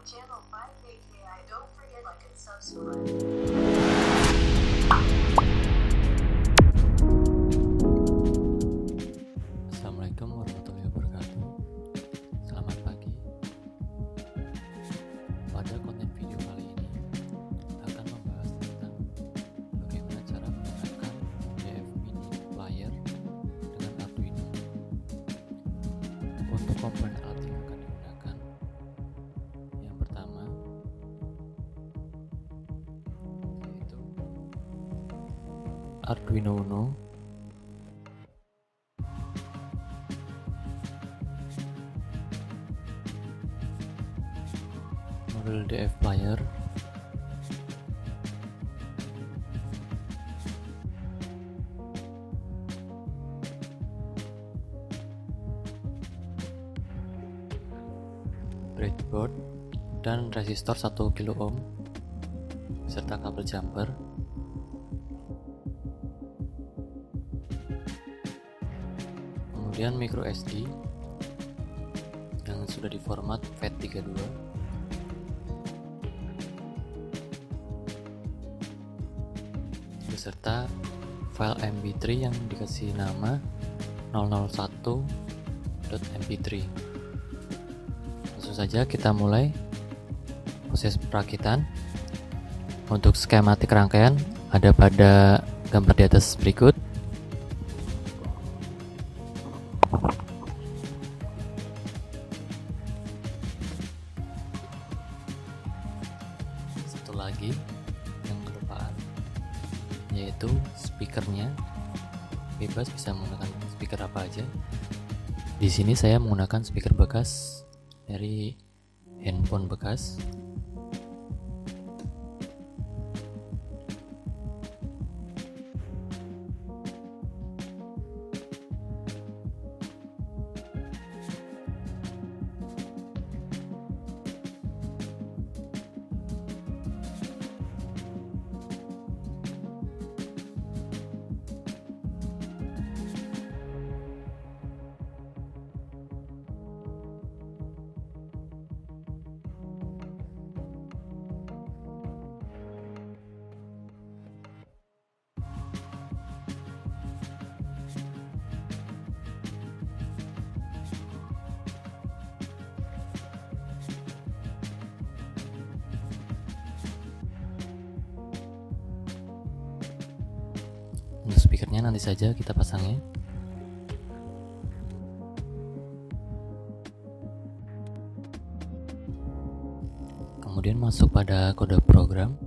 channel 5KKI. Don't forget like and subscribe. Assalamualaikum warahmatullahi wabarakatuh. Selamat pagi. Pada konten video kali ini akan membahas tentang bagaimana cara menggunakan DF Mini Player dengan Arduino. Untuk komponen alat yang akan digunakan, yang pertama yaitu Arduino Uno, modul DF Player, breadboard, dan resistor 1 kilo ohm beserta kabel jumper. Kemudian micro SD yang sudah diformat FAT32, beserta file MP3 yang dikasih nama 001.mp3. Langsung saja kita mulai proses perakitan. Untuk skematik rangkaian ada pada gambar di atas berikut. Satu lagi yang kelupaan, yaitu speakernya. Bebas bisa menggunakan speaker apa aja. Di sini saya menggunakan speaker bekas dari handphone bekas. Untuk speakernya nanti saja kita pasangnya. Kemudian masuk pada kode program.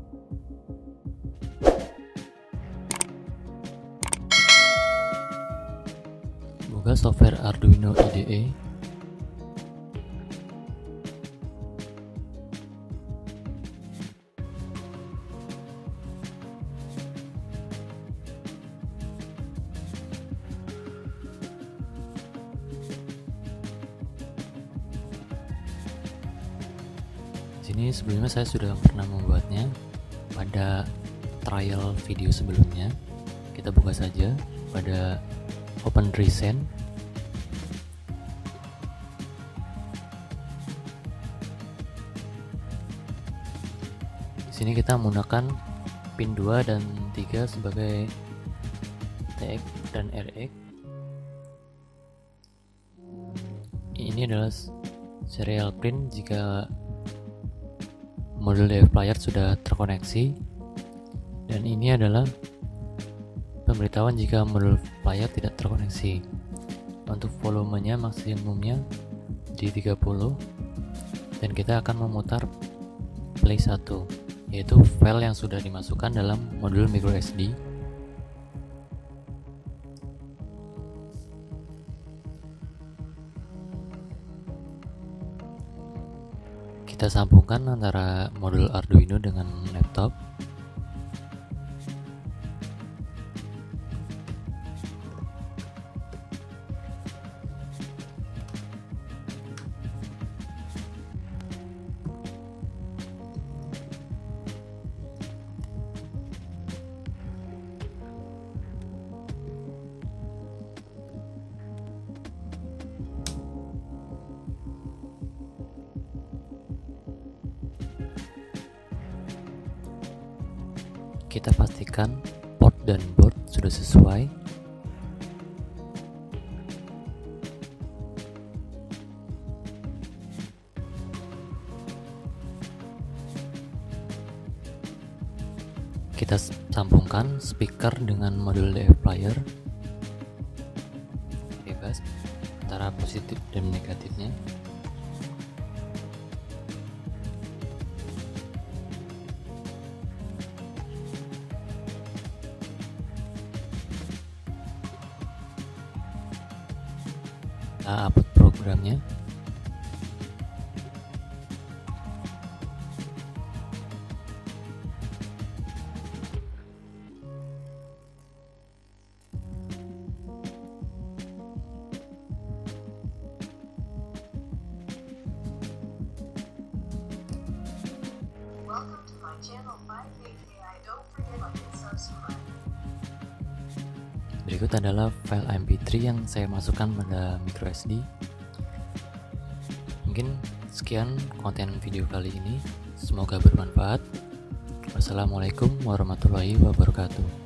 Buka software Arduino IDE. Ini sebelumnya saya sudah pernah membuatnya pada trial video sebelumnya. Kita buka saja pada Open Recent. Di sini kita menggunakan pin 2 dan 3 sebagai TX dan RX. Ini adalah serial pin jika modul DF Player sudah terkoneksi, dan ini adalah pemberitahuan jika modul player tidak terkoneksi. Untuk volumenya maksimumnya di 30, dan kita akan memutar play 1, yaitu file yang sudah dimasukkan dalam modul micro SD. Kita sambungkan antara modul Arduino dengan laptop. Kita pastikan port dan board sudah sesuai. Kita sambungkan speaker dengan modul DF player. Bebas antara positif dan negatifnya. Kita upload programnya. Welcome to my channel 58AI. Don't forget like and subscribe. Berikut adalah file MP3 yang saya masukkan pada microSD. Mungkin sekian konten video kali ini. Semoga bermanfaat. Wassalamualaikum warahmatullahi wabarakatuh.